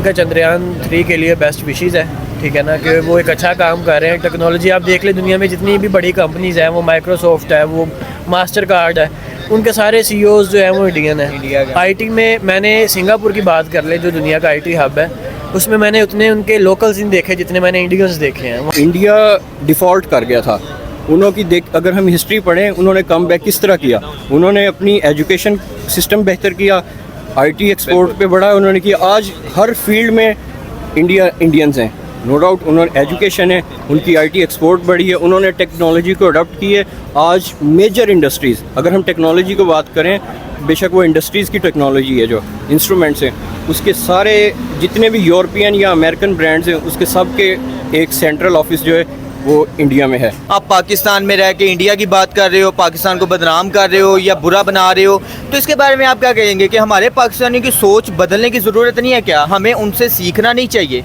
उनका चंद्रयान-3 के लिए बेस्ट विशेज़ है, ठीक है ना, कि वो एक अच्छा काम कर रहे हैं। टेक्नोलॉजी आप देख लें, दुनिया में जितनी भी बड़ी कंपनीज़ हैं, वो माइक्रोसॉफ्ट है, वो मास्टर कार्ड है, उनके सारे CEOs जो हैं वो इंडियन है। IT में मैंने सिंगापुर की बात कर ले, जो दुनिया का IT हब है, उसमें मैंने उतने उनके लोकल्स नहीं देखे जितने मैंने इंडियंस देखे हैं। इंडिया डिफ़ॉल्ट कर गया था अगर हम हिस्ट्री पढ़ें, उन्होंने कम बैक किस तरह किया। उन्होंने अपनी एजुकेशन सिस्टम बेहतर किया, IT एक्सपोर्ट पे बढ़ा उन्होंने किया। आज हर फील्ड में इंडियंस हैं, नो डाउट। उन्होंने एजुकेशन है, उनकी IT एक्सपोर्ट बढ़ी है, उन्होंने टेक्नोलॉजी को अडॉप्ट की है। आज मेजर इंडस्ट्रीज़, अगर हम टेक्नोलॉजी को बात करें, बेशक वो इंडस्ट्रीज़ की टेक्नोलॉजी है, जो इंस्ट्रूमेंट्स हैं, उसके सारे जितने भी यूरोपियन या अमेरिकन ब्रांड्स हैं, उसके सब के एक सेंट्रल ऑफिस जो है वो इंडिया में है। आप पाकिस्तान में रह के इंडिया की बात कर रहे हो, पाकिस्तान को बदनाम कर रहे हो या बुरा बना रहे हो, तो इसके बारे में आप क्या कहेंगे कि हमारे पाकिस्तानियों की सोच बदलने की ज़रूरत नहीं है क्या? हमें उनसे सीखना नहीं चाहिए?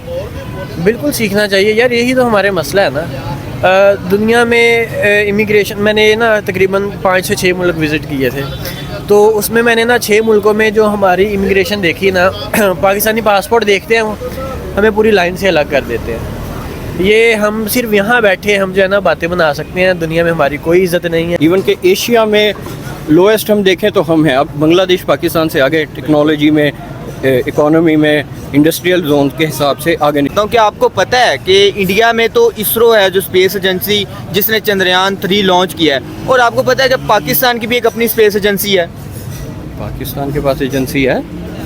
बिल्कुल सीखना चाहिए यार, यही तो हमारे मसला है ना। दुनिया में इमिग्रेशन, मैंने ना तकरीबन 5 से 6 मुल्क विज़िट किए थे, तो उसमें मैंने ना 6 मुल्कों में जो हमारी इमिग्रेशन देखी ना, पाकिस्तानी पासपोर्ट देखते हैं वो हमें पूरी लाइन से अलग कर देते हैं। ये हम सिर्फ यहाँ बैठे हम जो है ना बातें बना सकते हैं, दुनिया में हमारी कोई इज़्ज़त नहीं है। इवन के एशिया में लोएस्ट हम देखें तो हम हैं। अब बांग्लादेश पाकिस्तान से आगे टेक्नोलॉजी में, इकोनॉमी में, इंडस्ट्रियल जोन के हिसाब से आगे नहीं। तो क्या आपको पता है कि इंडिया में तो इसरो है जो स्पेस एजेंसी, जिसने चंद्रयान-3 लॉन्च किया है, और आपको पता है कि पाकिस्तान की भी एक अपनी स्पेस एजेंसी है। पाकिस्तान के पास एजेंसी है?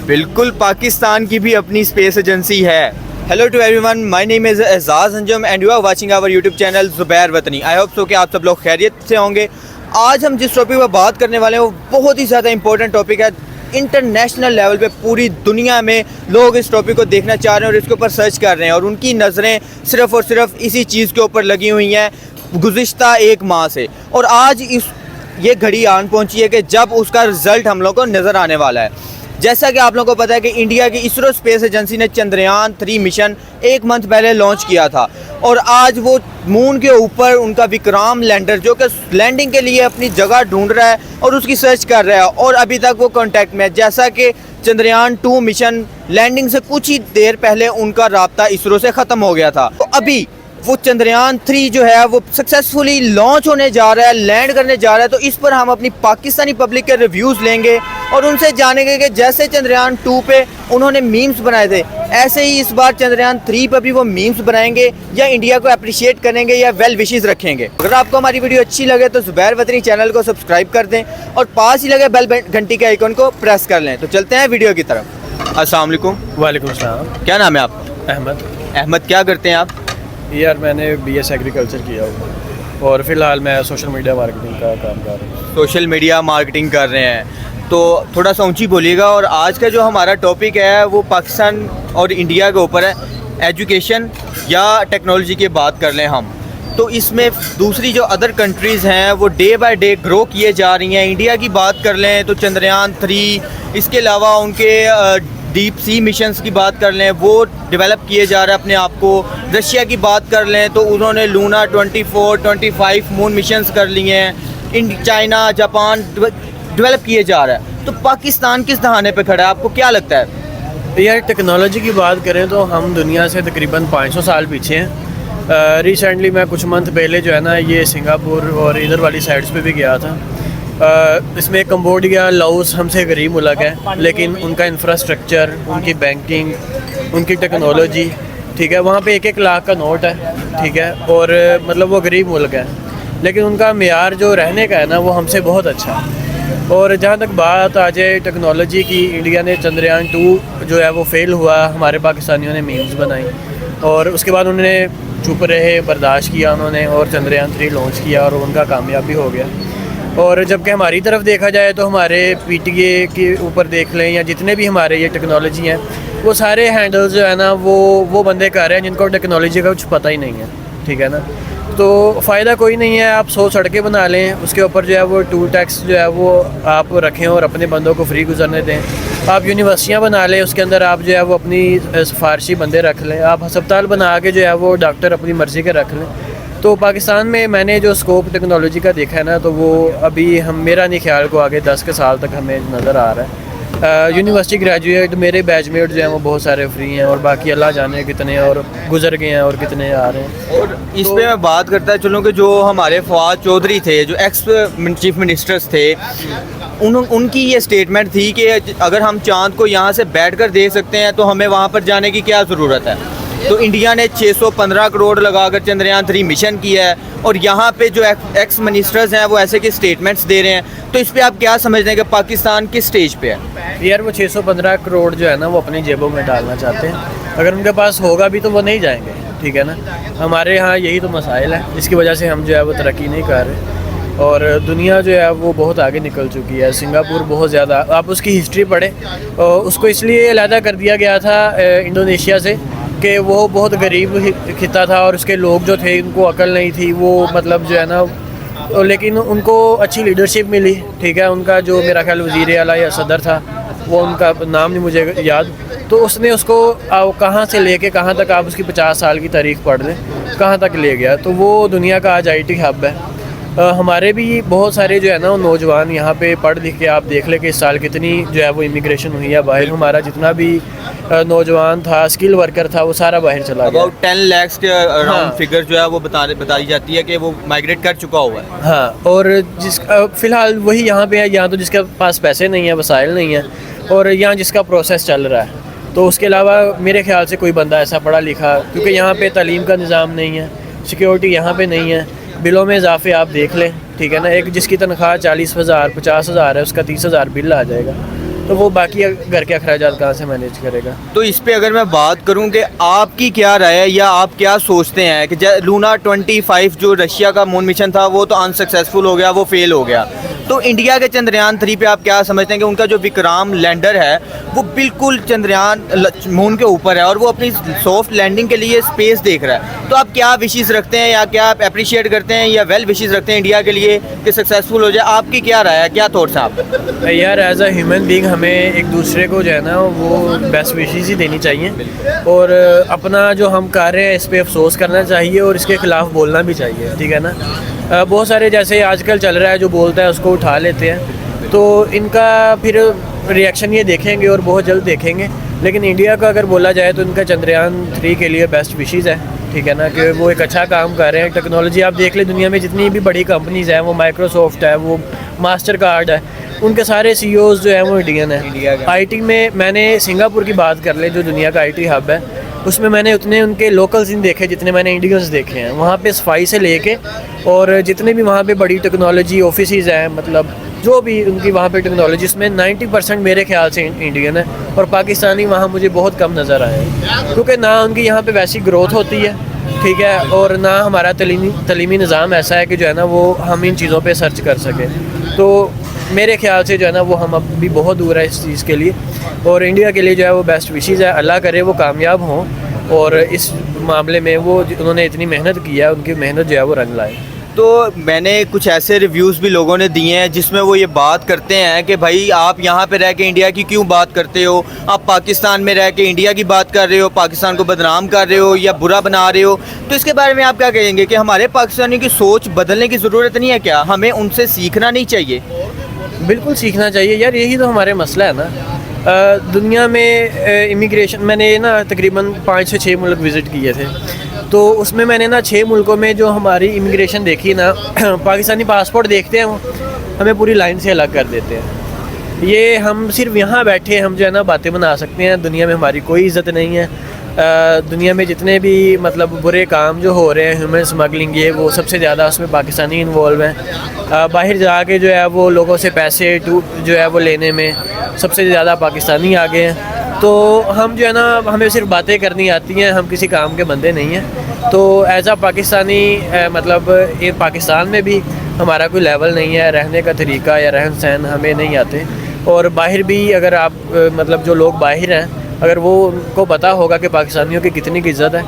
बिल्कुल, पाकिस्तान की भी अपनी स्पेस एजेंसी है। Hello to everyone, my name is Ejaz Anjum and you are watching our YouTube channel Zubair Watni. I hope so कि आप सब लोग खैरियत से होंगे। आज हम जिस टॉपिक पर बात करने वाले हैं वो बहुत ही ज़्यादा इंपॉर्टेंट टॉपिक है। इंटरनेशनल लेवल पे पूरी दुनिया में लोग इस टॉपिक को देखना चाह रहे हैं और इसके ऊपर सर्च कर रहे हैं, और उनकी नज़रें सिर्फ़ और सिर्फ इसी चीज़ के ऊपर लगी हुई हैं गुज़िश्ता 1 माह से। और आज ये घड़ी आन पहुंची है कि जब उसका रिज़ल्ट हम लोग को नज़र आने वाला है। जैसा कि आप लोगों को पता है कि इंडिया की इसरो स्पेस एजेंसी ने चंद्रयान-3 मिशन 1 मंथ पहले लॉन्च किया था, और आज वो मून के ऊपर उनका विक्रम लैंडर जो कि लैंडिंग के लिए अपनी जगह ढूंढ रहा है और उसकी सर्च कर रहा है, और अभी तक वो कांटेक्ट में है। जैसा कि चंद्रयान-2 मिशन लैंडिंग से कुछ ही देर पहले उनका राब्ता इसरो से ख़त्म हो गया था, तो अभी वो चंद्रयान-3 जो है वो सक्सेसफुली लॉन्च होने जा रहा है, लैंड करने जा रहा है। तो इस पर हम अपनी पाकिस्तानी पब्लिक के रिव्यूज़ लेंगे और उनसे जानेंगे कि जैसे चंद्रयान-2 पे उन्होंने मीम्स बनाए थे, ऐसे ही इस बार चंद्रयान-3 पर भी वो मीम्स बनाएंगे, या इंडिया को अप्रिशिएट करेंगे या वेल विशेज़ रखेंगे। अगर आपको हमारी वीडियो अच्छी लगे तो ज़ुबैर वतनी चैनल को सब्सक्राइब कर दें और पास ही लगे बेल घंटी के आइकन को प्रेस कर लें। तो चलते हैं वीडियो की तरफ। अस्सलाम वालेकुम। वालेकुम अस्सलाम। क्या नाम है आपका? अहमद। अहमद, क्या करते हैं आप? यार मैंने BS एग्रीकल्चर किया हुआ और फ़िलहाल मैं सोशल मीडिया मार्केटिंग का काम कर रहा हूँ। सोशल मीडिया मार्केटिंग कर रहे हैं, तो थोड़ा सा ऊंची बोलिएगा। और आज का जो हमारा टॉपिक है वो पाकिस्तान और इंडिया के ऊपर है, एजुकेशन या टेक्नोलॉजी की बात कर लें हम, तो इसमें दूसरी जो अदर कंट्रीज़ हैं वो डे बाय डे ग्रो किए जा रही हैं। इंडिया की बात कर लें तो चंद्रयान-3, इसके अलावा उनके डीप सी मिशंस की बात कर लें, वो डेवलप किए जा रहे हैं अपने आप को। रशिया की बात कर लें तो उन्होंने लूना 24, 25 मून मिशंस कर लिए हैं। चाइना, जापान डेवलप किए जा रहा है, तो पाकिस्तान किस दहाने पे खड़ा है? आपको क्या लगता है? यार टेक्नोलॉजी की बात करें तो हम दुनिया से तकरीबन 500 साल पीछे हैं। रिसेंटली मैं कुछ मंथ पहले जो है ना ये सिंगापुर और इधर वाली साइड्स पे भी गया था। इसमें कंबोडिया, लाओस हमसे गरीब मुल्क है, लेकिन उनका इंफ्रास्ट्रक्चर, उनकी बैंकिंग, उनकी टेक्नोलॉजी, ठीक है, वहाँ पे 1-1 लाख का नोट है, ठीक है, और मतलब वो गरीब मुल्क है, लेकिन उनका मेयार जो रहने का है ना वो हमसे बहुत अच्छा है। और जहाँ तक बात आ जाए टेक्नोलॉजी की, इंडिया ने चंद्रयान-2 जो है वो फेल हुआ, हमारे पाकिस्तानियों ने मीम्स बनाई और उसके बाद उन्होंने चुप रहे, बर्दाश्त किया उन्होंने, और चंद्रयान-3 लॉन्च किया और उनका कामयाबी हो गया। और जबकि हमारी तरफ देखा जाए तो हमारे PTA के ऊपर देख लें या जितने भी हमारे ये टेक्नोलॉजी हैं, वो सारे हैंडल्स जो है ना वो बंदे कर रहे हैं जिनको टेक्नोलॉजी का कुछ पता ही नहीं है, ठीक है ना। तो फ़ायदा कोई नहीं है, आप 100 सड़कें बना लें, उसके ऊपर जो है वो टूल टैक्स जो है वो आप रखें और अपने बंदों को फ्री गुजरने दें। आप यूनिवर्सिटियाँ बना लें, उसके अंदर आप जो है वो अपनी सिफारशी बंदे रख लें। आप अस्पताल बना के जो है वो डॉक्टर अपनी मर्ज़ी के रख लें। तो पाकिस्तान में मैंने जो स्कोप टेक्नोलॉजी का देखा है ना, तो वो अभी मेरा नहीं ख्याल को आगे 10 के साल तक हमें नज़र आ रहा है। यूनिवर्सिटी ग्रेजुएट मेरे बैचमेट जो हैं वो बहुत सारे फ्री हैं, और बाकी अल्लाह जाने कितने और गुजर गए हैं और कितने आ रहे हैं। और इस पे मैं बात करता चलूँ कि जो हमारे फवाद चौधरी थे, जो एक्स चीफ मिनिस्टर्स थे, उनकी ये स्टेटमेंट थी कि अगर हम चांद को यहाँ से बैठकर देख सकते हैं तो हमें वहाँ पर जाने की क्या ज़रूरत है। तो इंडिया ने 615 करोड़ लगाकर चंद्रयान 3 मिशन किया है, और यहाँ पे जो एक्स मिनिस्टर्स हैं वो ऐसे के स्टेटमेंट्स दे रहे हैं। तो इस पे आप क्या समझते हैं कि पाकिस्तान किस स्टेज पे है? यार वो 615 करोड़ जो है ना वो अपनी जेबों में डालना चाहते हैं। अगर उनके पास होगा भी तो वो नहीं जाएंगे, ठीक है ना। हमारे यहाँ यही तो मसाइल है, जिसकी वजह से हम जो है वो तरक्की नहीं कर रहे, और दुनिया जो है वो बहुत आगे निकल चुकी है। सिंगापुर बहुत ज़्यादा, आप उसकी हिस्ट्री पढ़ें, उसको इसलिए अलहदा कर दिया गया था इंडोनेशिया से कि वो बहुत गरीब खिता था और उसके लोग जो थे उनको अकल नहीं थी, वो मतलब जो है ना, लेकिन उनको अच्छी लीडरशिप मिली, ठीक है। उनका जो मेरा ख्याल वज़ीर आला या सदर था, वो उनका नाम नहीं मुझे याद, तो उसने उसको कहाँ से लेके कहाँ तक, आप उसकी 50 साल की तारीख पढ़ लें, कहाँ तक ले गया। तो वो दुनिया का आज IT हब है। हमारे भी बहुत सारे जो है ना नौजवान यहाँ पे पढ़ लिख के, आप देख ले कि इस साल कितनी जो है वो इमिग्रेशन हुई है बाहर। हमारा जितना भी नौजवान था, स्किल वर्कर था, वो सारा बाहर चला गया। अबाउट 10 लाख के अराउंड हाँ। फिगर जो है वो बताई जाती है कि वो माइग्रेट कर चुका हुआ है। हाँ, और फ़िलहाल वही यहाँ पे है, यहाँ तो जिसके पास पैसे नहीं है, वसाइल नहीं है, और यहाँ जिसका प्रोसेस चल रहा है। तो उसके अलावा मेरे ख्याल से कोई बंदा ऐसा पढ़ा लिखा, क्योंकि यहाँ पे तालीम का निज़ाम नहीं है, सिक्योरिटी यहाँ पे नहीं है, बिलों में इजाफे आप देख लें, ठीक है ना। एक जिसकी तनख्वाह 40,000 50,000 है, उसका 30,000 बिल आ जाएगा, तो वो बाकी घर के अखराजात कहाँ से मैनेज करेगा। तो इस पे अगर मैं बात करूं कि आपकी क्या राय है या आप क्या सोचते हैं कि लूना 25 जो रशिया का मून मिशन था वो तो अनसक्सेसफुल हो गया, वो फेल हो गया, तो इंडिया के चंद्रयान 3 पे आप क्या समझते हैं कि उनका जो विक्रम लैंडर है वो बिल्कुल चंद्रयान मून के ऊपर है और वो अपनी सॉफ्ट लैंडिंग के लिए स्पेस देख रहा है। तो आप क्या विशेष रखते हैं या क्या आप अप्रिशिएट करते हैं या वेल विशेष रखते हैं इंडिया के लिए कि सक्सेसफुल हो जाए? आपकी क्या राय है, क्या थॉट्स हैं आप? यार एज अ ह्यूमन बीइंग हमें एक दूसरे को जो है ना वो बेस्ट विशेस ही देनी चाहिए, और अपना जो हम कर रहे हैं इस पर अफसोस करना चाहिए और इसके ख़िलाफ़ बोलना भी चाहिए, ठीक है ना। बहुत सारे जैसे आजकल चल रहा है, जो बोलता है उसको उठा लेते हैं, तो इनका फिर रिएक्शन ये देखेंगे और बहुत जल्द देखेंगे। लेकिन इंडिया का अगर बोला जाए तो इनका चंद्रयान 3 के लिए बेस्ट विशेस है, ठीक है ना, कि वो एक अच्छा काम कर रहे हैं। टेक्नोलॉजी आप देख ले, दुनिया में जितनी भी बड़ी कंपनीज़ हैं, वो माइक्रोसॉफ्ट है, वो मास्टर कार्ड है, उनके सारे CEOs जो हैं वो इंडियन है। IT में मैंने सिंगापुर की बात कर ले, जो दुनिया का IT हब है, उसमें मैंने उतने उनके लोकल्स नहीं देखे जितने मैंने इंडियंस देखे हैं। वहाँ पे सफाई से लेके और जितने भी वहाँ पे बड़ी टेक्नोलॉजी ऑफिसेज हैं, मतलब जो भी उनकी वहाँ पे टेक्नोलॉजी, उसमें 90% मेरे ख्याल से इंडियन है, और पाकिस्तानी वहाँ मुझे बहुत कम नज़र आए हैं, क्योंकि ना उनकी यहाँ पे वैसी ग्रोथ होती है, ठीक है, और ना हमारा तलीमी निज़ाम ऐसा है कि जो है ना वो हम इन चीज़ों पे सर्च कर सकें। तो मेरे ख्याल से जो है ना वो हम अभी बहुत दूर है इस चीज़ के लिए, और इंडिया के लिए जो है वो बेस्ट विशेज़ है। अल्लाह करे वो कामयाब हों और इस मामले में वो उन्होंने इतनी मेहनत की है, उनकी मेहनत जो है वो रंग लाए। तो मैंने कुछ ऐसे रिव्यूज़ भी लोगों ने दिए हैं जिसमें वो ये बात करते हैं कि भाई आप यहाँ पे रह के इंडिया की क्यों बात करते हो, आप पाकिस्तान में रह के इंडिया की बात कर रहे हो, पाकिस्तान को बदनाम कर रहे हो या बुरा बना रहे हो। तो इसके बारे में आप क्या कहेंगे कि हमारे पाकिस्तानियों की सोच बदलने की ज़रूरत नहीं है क्या? हमें उनसे सीखना नहीं चाहिए? बिल्कुल सीखना चाहिए यार, यही तो हमारे मसला है ना। दुनिया में इमिग्रेशन, मैंने ना तकरीबन 5 से 6 मुल्क विज़िट किए थे, तो उसमें मैंने ना 6 मुल्कों में जो हमारी इमिग्रेशन देखी ना, पाकिस्तानी पासपोर्ट देखते हैं वो हमें पूरी लाइन से अलग कर देते हैं। ये हम सिर्फ यहाँ बैठे हम जो है ना बातें बना सकते हैं, दुनिया में हमारी कोई इज़्ज़त नहीं है। दुनिया में जितने भी मतलब बुरे काम जो हो रहे हैं, ह्यूमन स्मगलिंग, ये वो सबसे ज़्यादा उसमें पाकिस्तानी इन्वॉल्व हैं। बाहर जाके जो है वो लोगों से पैसे जो है वो लेने में सबसे ज़्यादा पाकिस्तानी आगे हैं। तो हम जो है ना, हमें सिर्फ बातें करनी आती हैं, हम किसी काम के बंदे नहीं हैं। तो एज आ पाकिस्तानी मतलब ये पाकिस्तान में भी हमारा कोई लेवल नहीं है, रहने का तरीका या रहन सहन हमें नहीं आते। और बाहर भी अगर आप मतलब जो लोग बाहर हैं, अगर वो उनको पता होगा कि पाकिस्तानियों की कितनी की इज़्ज़त है,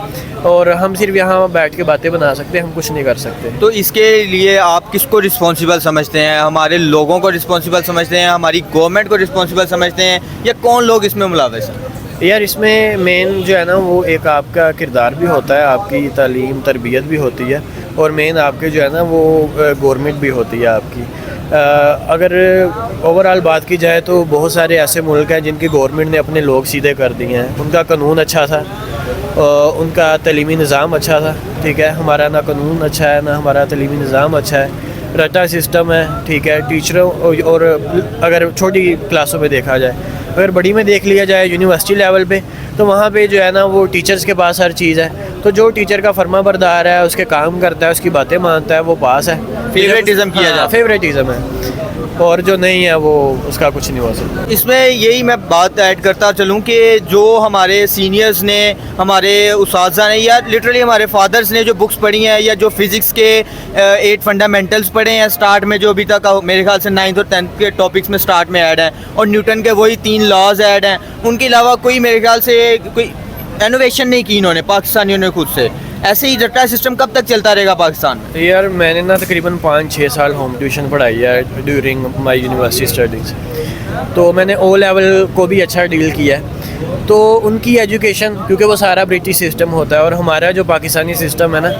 और हम सिर्फ यहाँ बैठ के बातें बना सकते हैं, हम कुछ नहीं कर सकते। तो इसके लिए आप किसको रिस्पॉन्सिबल समझते हैं? हमारे लोगों को रिस्पॉन्सिबल समझते हैं, हमारी गवर्नमेंट को रिस्पॉन्सिबल समझते हैं, या कौन लोग इसमें मुलव्वस हैं? यार इसमें मेन जो है ना वो एक आपका किरदार भी होता है, आपकी तालीम तरबियत भी होती है, और मेन आपके जो है ना वो गवर्नमेंट भी होती है आपकी। अगर ओवरऑल बात की जाए तो बहुत सारे ऐसे मुल्क हैं जिनकी गवर्नमेंट ने अपने लोग सीधे कर दिए हैं। उनका कानून अच्छा था, उनका तलीमी निज़ाम अच्छा था, ठीक है। हमारा ना कानून अच्छा है, ना हमारा तलीमी निज़ाम अच्छा है, रटा सिस्टम है, ठीक है। टीचरों और अगर छोटी क्लासों में देखा जाए, अगर बड़ी में देख लिया जाए यूनिवर्सिटी लेवल पे, तो वहाँ पे जो है ना वो टीचर्स के पास हर चीज़ है। तो जो टीचर का फर्मा बरदार है, उसके काम करता है, उसकी बातें मानता है, वो पास है। फेवरेटिज्म किया जाता है। फेवरेटिज्म है, और जो नहीं है वो उसका कुछ नहीं हो सकता। इसमें यही मैं बात ऐड करता चलूँ कि जो हमारे सीनियर्स ने, हमारे उस्ताज़ा ने, या लिटरली हमारे फादर्स ने जो बुक्स पढ़ी हैं, या जो फिज़िक्स के 8 फंडामेंटल्स पढ़े हैं स्टार्ट में, जो अभी तक मेरे ख्याल से 9th और 10th के टॉपिक्स में स्टार्ट में ऐड हैं, और न्यूटन के वही 3 लॉज ऐड हैं, उनके अलावा कोई मेरे ख्याल से कोई इनोवेशन नहीं की इन्होंने, पाकिस्तानियों ने खुद से। ऐसे ही रट्टा सिस्टम कब तक चलता रहेगा पाकिस्तान में? यार मैंने ना तकरीबन 5-6 साल होम ट्यूशन पढ़ाई है ड्यूरिंग माई यूनिवर्सिटी स्टडीज़। तो मैंने ओ लेवल को भी अच्छा डील किया है। तो उनकी एजुकेशन, क्योंकि वो सारा ब्रिटिश सिस्टम होता है, और हमारा जो पाकिस्तानी सिस्टम है ना,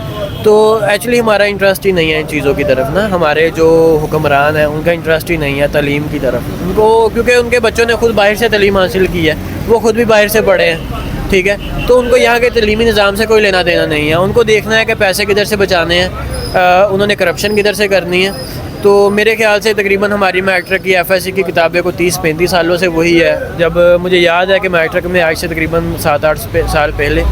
तो एक्चुअली हमारा इंटरेस्ट ही नहीं है इन चीज़ों की तरफ ना। हमारे जो हुक्मरान हैं उनका इंटरेस्ट ही नहीं है तालीम की तरफ उनको, क्योंकि उनके बच्चों ने खुद बाहर से तालीम हासिल की है, वो खुद भी बाहर से पढ़े हैं, ठीक है। तो उनको यहाँ के तलीमी निज़ाम से कोई लेना देना नहीं है। उनको देखना है कि पैसे किधर से बचाने हैं, उन्होंने करप्शन किधर से करनी है। तो मेरे ख्याल से तकरीबन हमारी मैट्रिक की FSC की किताबें को 30-35 सालों से वही है। जब मुझे याद है कि मैट्रिक में आज से तकरीबन 7-8 साल पहले,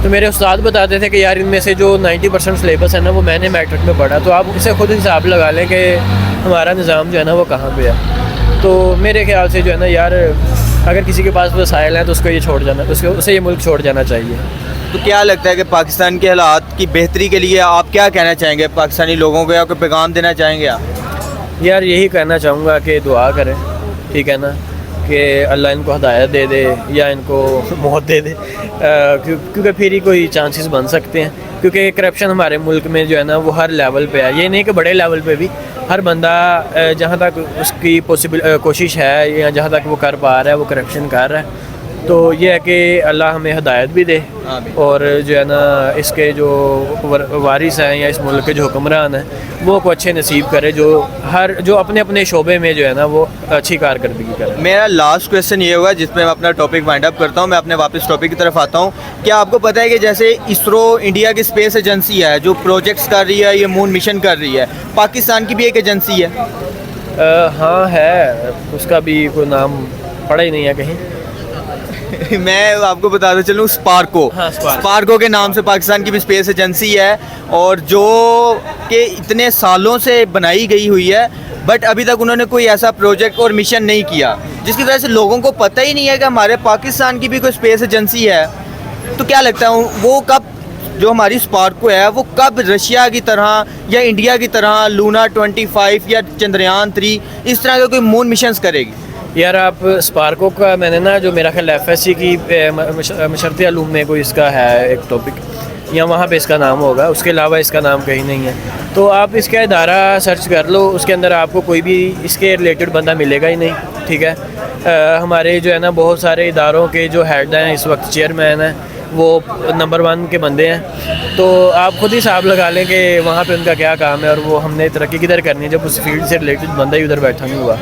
तो मेरे उस्ताद बताते थे कि यार इनमें से जो 90% सिलेबस है ना, वो मैंने मैट्रिक में पढ़ा। तो आप उसे खुद हिसाब लगा लें कि हमारा निज़ाम जो है ना वो कहाँ पे है। तो मेरे ख्याल से जो है ना यार, अगर किसी के पास वसाइल हैं तो उसको ये छोड़ जाना, उसे ये मुल्क छोड़ जाना चाहिए। तो क्या लगता है कि पाकिस्तान के हालात की बेहतरी के लिए आप क्या कहना चाहेंगे पाकिस्तानी लोगों को, या कोई पैगाम देना चाहेंगे आप? यार यही कहना चाहूँगा कि दुआ करें, ठीक है ना, कि अल्लाह इनको हदायत दे दे या इनको मौत दे दे, क्योंकि फिर ही कोई चांसेस बन सकते हैं। क्योंकि करप्शन हमारे मुल्क में जो है ना वो हर लेवल पे है। ये नहीं कि बड़े लेवल पे भी, हर बंदा जहाँ तक उसकी कोशिश है या जहाँ तक वो कर पा रहा है वो करप्शन कर रहा है। तो ये है कि अल्लाह हमें हदायत भी दे, और जो है ना इसके जो वारिस हैं या इस मुल्क के जो हुक्मरान हैं वो को अच्छे नसीब करे, जो अपने अपने शोबे में जो है ना वो अच्छी कारकर्दगी करे। मेरा लास्ट क्वेश्चन ये होगा जिसमें मैं अपना टॉपिक वाइंड अप करता हूँ, मैं अपने वापस टॉपिक की तरफ आता हूँ। क्या आपको पता है कि जैसे इसरो इंडिया की स्पेस एजेंसी है जो प्रोजेक्ट्स कर रही है, ये मून मिशन कर रही है, पाकिस्तान की भी एक एजेंसी है? हाँ है, उसका भी कोई नाम पड़ा ही नहीं है कहीं। मैं आपको बताता चलूँ, स्पार्को। हाँ, स्पार्को के नाम से पाकिस्तान की भी स्पेस एजेंसी है, और जो कि इतने सालों से बनाई गई हुई है, बट अभी तक उन्होंने कोई ऐसा प्रोजेक्ट और मिशन नहीं किया, जिसकी वजह से लोगों को पता ही नहीं है कि हमारे पाकिस्तान की भी कोई स्पेस एजेंसी है। तो क्या लगता है वो कब, जो हमारी स्पार्को है, वो कब रशिया की तरह या इंडिया की तरह लूना 25 या चंद्रयान 3 इस तरह के कोई मून मिशंस करेगी? यार आप स्पार्को का, मैंने ना जो मेरा ख्याल FSC की मशरत आलूम में कोई इसका है एक टॉपिक, या वहाँ पे इसका नाम होगा, उसके अलावा इसका नाम कहीं नहीं है। तो आप इसका इदारा सर्च कर लो, उसके अंदर आपको कोई भी इसके रिलेटेड बंदा मिलेगा ही नहीं, ठीक है। हमारे जो है ना बहुत सारे इदारों के जो हेड हैं इस वक्त, चेयरमैन हैं, वो नंबर 1 के बंदे हैं। तो आप खुद ही हिसाब लगा लें कि वहाँ पे उनका क्या काम है, और वो हमने तरक्की किधर करनी है जब उस फील्ड से रिलेटेड बंदा ही उधर बैठा नहीं हुआ।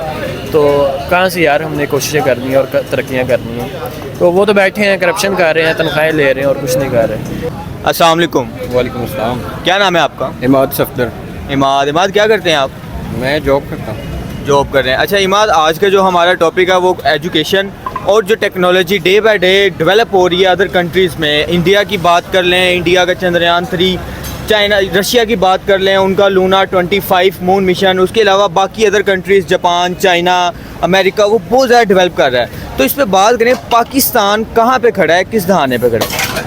तो कहाँ से यार हमने कोशिशें करनी है और तरक्कियाँ करनी है। तो वो तो बैठे हैं, करप्शन कर रहे हैं, तनख्वाहें ले रहे हैं और कुछ नहीं कर रहे। अस्सलाम वालेकुम। वालेकुम अस्सलाम। क्या नाम है आपका? इमाद सफदर। इमाद क्या करते हैं आप? मैं जॉब करता हूँ। जॉब कर रहे हैं। अच्छा इमाद, आज का जो हमारा टॉपिक है वो एजुकेशन और जो technology day by day develop हो रही है अदर कंट्रीज़ में। इंडिया की बात कर लें, इंडिया का चंद्रयान 3, चाइना, रशिया की बात कर लें, उनका लूना 25 मून मिशन, उसके अलावा बाकी other countries Japan, China, America, वो बहुत ज़्यादा डेवलप कर रहा है। तो इस पर बात करें, पाकिस्तान कहाँ पे खड़ा है, किस दहाने पे खड़ा है?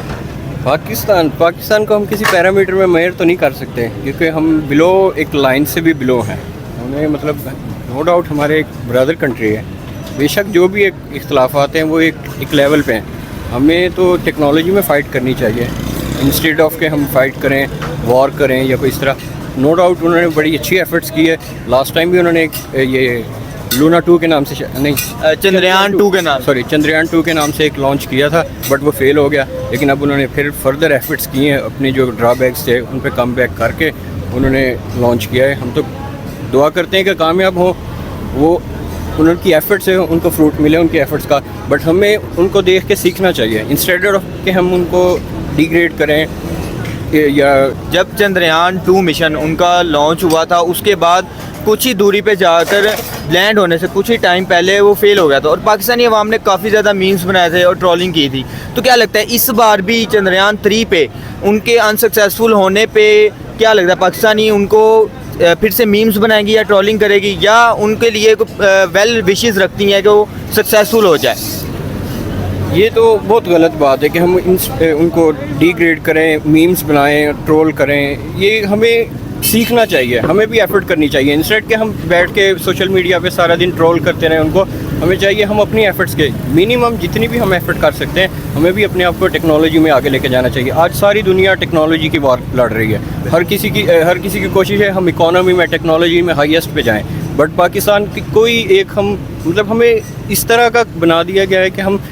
पाकिस्तान को हम किसी पैरामीटर में मेजर तो नहीं कर सकते, क्योंकि हम बिलो एक लाइन से भी बिलो हैं। हमें मतलब नो डाउट हमारे एक ब्रदर कंट्री है, बेशक जो भी एक इख्तलाफात हैं वो एक लेवल पे हैं। हमें तो टेक्नोलॉजी में फ़ाइट करनी चाहिए इंस्टेड ऑफ के हम फाइट करें, वॉर करें या कोई इस तरह। नो डाउट उन्होंने बड़ी अच्छी एफर्ट्स की है। लास्ट टाइम भी उन्होंने ये लूना 2 के नाम से, नहीं चंद्रयान 2 के नाम, चंद्रयान 2 के नाम से एक लॉन्च किया था, बट वो फेल हो गया। लेकिन अब उन्होंने फिर फर्दर एफर्ट्स किए हैं, अपनी जो ड्रॉबैक्स थे उन पर कम बैक करके उन्होंने लॉन्च किया है। हम तो दुआ करते हैं कि कामयाब हों, वो उनकी एफर्ट से उनको फ्रूट मिले उनकी एफर्ट्स का। बट हमें उनको देख के सीखना चाहिए इंस्टेड ऑफ कि हम उनको डिग्रेड करें। या जब चंद्रयान 2 मिशन उनका लॉन्च हुआ था, उसके बाद कुछ ही दूरी पे जाकर लैंड होने से कुछ ही टाइम पहले वो फेल हो गया था और पाकिस्तानी अवाम ने काफ़ी ज़्यादा मीम्स बनाए थे और ट्रोलिंग की थी। तो क्या लगता है इस बार भी चंद्रयान 3 पे उनके अनसक्सेसफुल होने पे क्या लगता है पाकिस्तानी उनको फिर से मीम्स बनाएंगी या ट्रोलिंग करेगी, या उनके लिए वेल विशेस रखती हैं कि वो सक्सेसफुल हो जाए? ये तो बहुत गलत बात है कि हम उनको डिग्रेड करें, मीम्स बनाएं, ट्रोल करें। ये हमें सीखना चाहिए, हमें भी एफर्ट करनी चाहिए। इंस्टेड के हम बैठ के सोशल मीडिया पे सारा दिन ट्रोल करते रहें उनको, हमें चाहिए हम अपनी एफर्ट्स के मिनिमम जितनी भी हम एफर्ट कर सकते हैं, हमें भी अपने आप को टेक्नोलॉजी में आगे लेके जाना चाहिए। आज सारी दुनिया टेक्नोलॉजी की वार लड़ रही है। हर किसी की कोशिश है हम इकोनॉमी में, टेक्नोलॉजी में हाईएस्ट पे जाएँ। बट पाकिस्तान की कोई एक हम मतलब हमें इस तरह का बना दिया गया है कि हम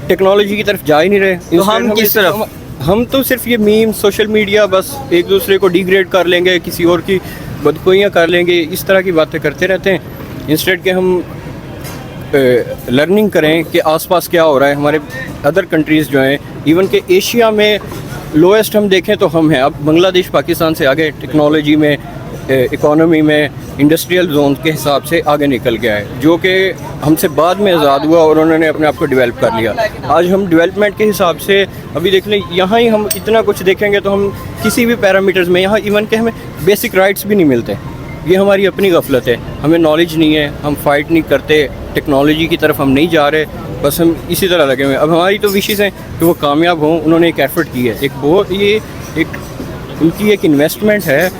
टेक्नोलॉजी की तरफ जा ही नहीं रहे। तो हम किस तरफ? हम तो सिर्फ ये मीम, सोशल मीडिया, बस एक दूसरे को डिग्रेड कर लेंगे, किसी और की बदखोइयाँ कर लेंगे, इस तरह की बातें करते रहते हैं। इंस्टेड के हम लर्निंग करें कि आसपास क्या हो रहा है। हमारे अदर कंट्रीज़ जो हैं, इवन के एशिया में लोएस्ट हम देखें तो हम हैं। अब बांग्लादेश पाकिस्तान से आगे टेक्नोलॉजी में, इकोनॉमी में, इंडस्ट्रियल जोन के हिसाब से आगे निकल गया है, जो कि हमसे बाद में आज़ाद हुआ और उन्होंने अपने आप को डेवलप कर लिया। आज हम डेवलपमेंट के हिसाब से अभी देख लें, यहाँ ही हम इतना कुछ देखेंगे तो हम किसी भी पैरामीटर्स में यहाँ इवन के हमें बेसिक राइट्स भी नहीं मिलते। ये हमारी अपनी गफलत है, हमें नॉलेज नहीं है, हम फाइट नहीं करते, टेक्नोलॉजी की तरफ हम नहीं जा रहे, बस हम इसी तरह लगे हुए हैं। अब हमारी तो विशेष हैं कि वो कामयाब हों। उन्होंने एक एफ़र्ट की है, उनकी एक इन्वेस्टमेंट है,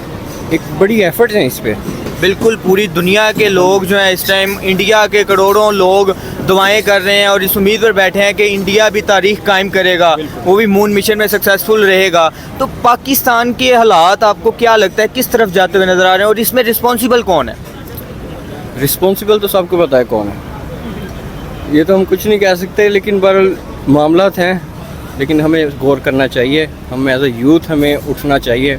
एक बड़ी एफर्ट्स हैं इस पर। बिल्कुल पूरी दुनिया के लोग जो हैं इस टाइम, इंडिया के करोड़ों लोग दुआएं कर रहे हैं और इस उम्मीद पर बैठे हैं कि इंडिया भी तारीख कायम करेगा, वो भी मून मिशन में सक्सेसफुल रहेगा। तो पाकिस्तान के हालात आपको क्या लगता है किस तरफ जाते हुए नज़र आ रहे हैं और इसमें रिस्पॉन्सिबल कौन है? रिस्पॉन्सिबल तो सबको पता है कौन है, ये तो हम कुछ नहीं कह सकते, लेकिन बहरहाल मामलात हैं। लेकिन हमें गौर करना चाहिए, हम एज ए यूथ हमें उठना चाहिए।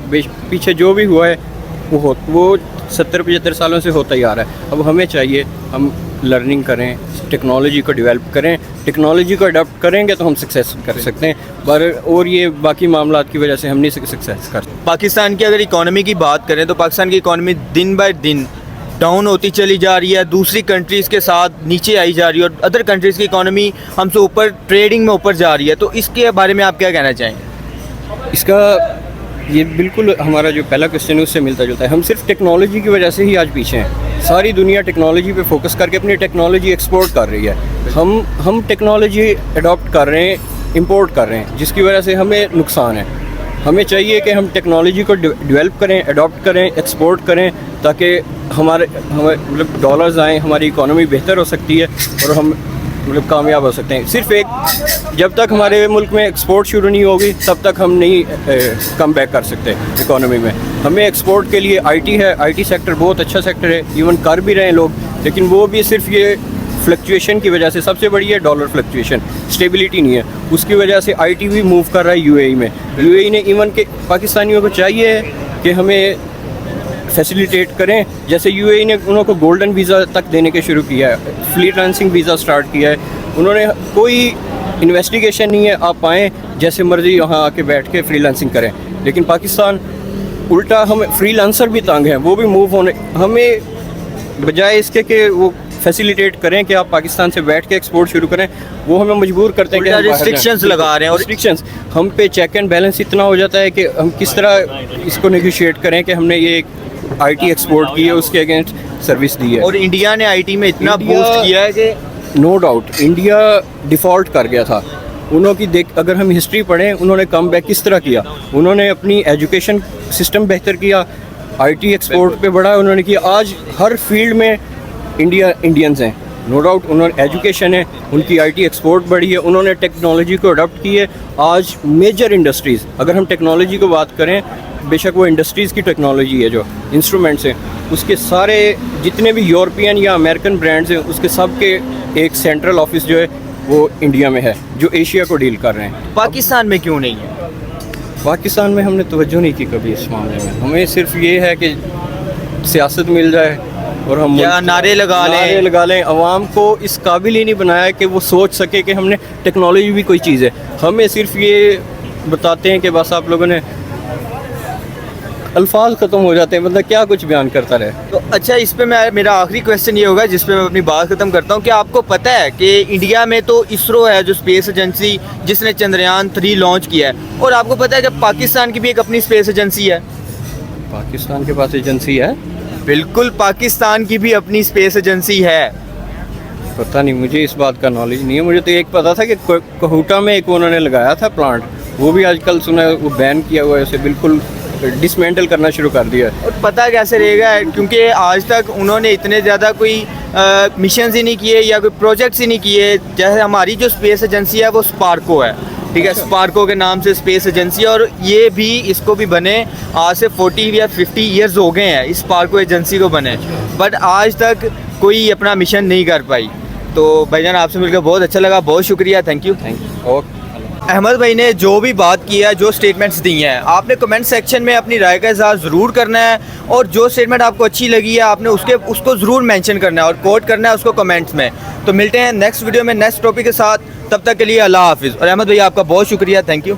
पीछे जो भी हुआ है वो 70-75 सालों से होता ही आ रहा है। अब हमें चाहिए हम लर्निंग करें, टेक्नोलॉजी को डेवलप करें, टेक्नोलॉजी को अडॉप्ट करेंगे तो हम सक्सेस कर सकते हैं। पर और ये बाकी मामलात की वजह से हम नहीं सक्सेस कर सकते। पाकिस्तान की अगर इकॉनमी की बात करें तो पाकिस्तान की इकॉनमी दिन बाय दिन डाउन होती चली जा रही है, दूसरी कंट्रीज़ के साथ नीचे आई जा रही है और अदर कंट्रीज़ की इकॉनमी हमसे ऊपर, ट्रेडिंग में ऊपर जा रही है। तो इसके बारे में आप क्या कहना चाहेंगे? इसका ये बिल्कुल हमारा जो पहला क्वेश्चन है उससे मिलता जुलता है। हम सिर्फ टेक्नोलॉजी की वजह से ही आज पीछे हैं। सारी दुनिया टेक्नोलॉजी पे फोकस करके अपनी टेक्नोलॉजी एक्सपोर्ट कर रही है, हम टेक्नोलॉजी अडॉप्ट कर रहे हैं, इंपोर्ट कर रहे हैं, जिसकी वजह से हमें नुकसान है। हमें चाहिए कि हम टेक्नोलॉजी को डेवलप करें, अडॉप्ट करें, एक्सपोर्ट करें, ताकि हमारे मतलब डॉलर्स आएँ, हमारी इकोनॉमी बेहतर हो सकती है और हम मतलब कामयाब हो सकते हैं। सिर्फ जब तक हमारे मुल्क में एक्सपोर्ट शुरू नहीं होगी तब तक हम नहीं कम बैक कर सकते इकोनॉमी में। हमें एक्सपोर्ट के लिए आईटी है, आईटी सेक्टर बहुत अच्छा सेक्टर है, इवन कर भी रहे हैं लोग, लेकिन वो भी सिर्फ ये फ्लक्चुएशन की वजह से, सबसे बड़ी है डॉलर फ्लक्चुएशन, स्टेबिलिटी नहीं है, उसकी वजह से आईटी भी मूव कर रहा है यूएई में। यूएई ने इवन के पाकिस्तानियों को चाहिए कि हमें फैसिलिटेट करें, जैसे यूएई ने उनको गोल्डन वीज़ा तक देने के शुरू किया है, फ्रीलांसिंग वीज़ा स्टार्ट किया है। उन्होंने कोई इन्वेस्टिगेशन नहीं है, आप आएँ जैसे मर्ज़ी वहाँ आके बैठ के फ्रीलांसिंग करें। लेकिन पाकिस्तान उल्टा, हमें फ्रीलांसर भी तंग हैं, वो भी मूव होने, हमें बजाय इसके कि वो फैसिलिटेट करें कि आप पाकिस्तान से बैठ के एक्सपोर्ट शुरू करें, वो हमें मजबूर करते हैं कि रिस्ट्रिक्शंस लगा रहे हैं। और रिस्ट्रिक्शंस हम पे चेक एंड बैलेंस इतना हो जाता है कि हम किस तरह इसको नेगोशिएट करें कि हमने ये आईटी एक्सपोर्ट की है, उसके अगेंस्ट सर्विस दी है। और इंडिया ने आईटी में इतना बूस्ट किया है कि नो डाउट इंडिया डिफ़ॉल्ट कर गया था। अगर हम हिस्ट्री पढ़ें, उन्होंने कम बैक किस तरह किया, उन्होंने अपनी एजुकेशन सिस्टम बेहतर किया, आईटी एक्सपोर्ट पे बढ़ा उन्होंने किया। आज हर फील्ड में इंडियंस हैं, नो डाउट। उन्होंने एजुकेशन है, उनकी आईटी एक्सपोर्ट बढ़ी है, उन्होंने टेक्नोलॉजी को अडॉप्ट की है। आज मेजर इंडस्ट्रीज़, अगर हम टेक्नोलॉजी को बात करें, बेशक वो इंडस्ट्रीज़ की टेक्नोलॉजी है, जो इंस्ट्रूमेंट्स हैं, उसके सारे जितने भी यूरोपियन या अमेरिकन ब्रांड्स हैं, उसके सब के एक सेंट्रल ऑफिस जो है वो इंडिया में है, जो एशिया को डील कर रहे हैं। पाकिस्तान में क्यों नहीं है? पाकिस्तान में हमने तवज्जो नहीं की कभी इस मामले में। हमें सिर्फ ये है कि सियासत मिल जाए और हम या नारे लगा लें। अवाम को इस काबिल ही नहीं बनाया कि वो सोच सके कि हमने टेक्नोलॉजी भी कोई चीज़ है। हमें सिर्फ ये बताते हैं कि बस आप लोगों ने अल्फाज ख़त्म हो जाते हैं, मतलब क्या कुछ बयान करता रहे। तो अच्छा, इस पे मेरा आखिरी क्वेश्चन ये होगा जिस पे मैं अपनी बात ख़त्म करता हूँ कि आपको पता है कि इंडिया में तो इसरो है जो स्पेस एजेंसी जिसने चंद्रयान 3 लॉन्च किया है, और आपको पता है कि पाकिस्तान की भी एक अपनी स्पेस एजेंसी है। पाकिस्तान के पास एजेंसी है? बिल्कुल, पाकिस्तान की भी अपनी स्पेस एजेंसी है। पता नहीं, मुझे इस बात का नॉलेज नहीं है। मुझे तो एक पता था कि कहूटा में एक उन्होंने लगाया था प्लांट, वो भी आजकल सुना है वो बैन किया हुआ है, उसे बिल्कुल डिसमेंटल करना शुरू कर दिया है। और पता कैसे रहेगा, क्योंकि आज तक उन्होंने इतने ज़्यादा कोई मिशन ही नहीं किए या कोई प्रोजेक्ट्स ही नहीं किए। जैसे हमारी जो स्पेस एजेंसी है वो स्पार्को है, ठीक है, स्पार्को के नाम से स्पेस एजेंसी, और ये भी इसको भी बने आज से 40 या 50 ईयर्स हो गए हैं इस स्पार्को एजेंसी को बने, बट आज तक कोई अपना मिशन नहीं कर पाई। तो भाईजान आपसे मिलकर बहुत अच्छा लगा, बहुत शुक्रिया, थैंक यू। ओके। अहमद भाई ने जो भी बात की है, जो स्टेटमेंट्स दी हैं, आपने कमेंट सेक्शन में अपनी राय का इज़हार ज़रूर करना है, और जो स्टेटमेंट आपको अच्छी लगी है आपने उसको ज़रूर मेंशन करना है और कोट करना है उसको कमेंट्स में। तो मिलते हैं नेक्स्ट वीडियो में नेक्स्ट टॉपिक के साथ, तब तक के लिए अल्लाह हाफिज़। और अहमद भाई आपका बहुत शुक्रिया, थैंक यू।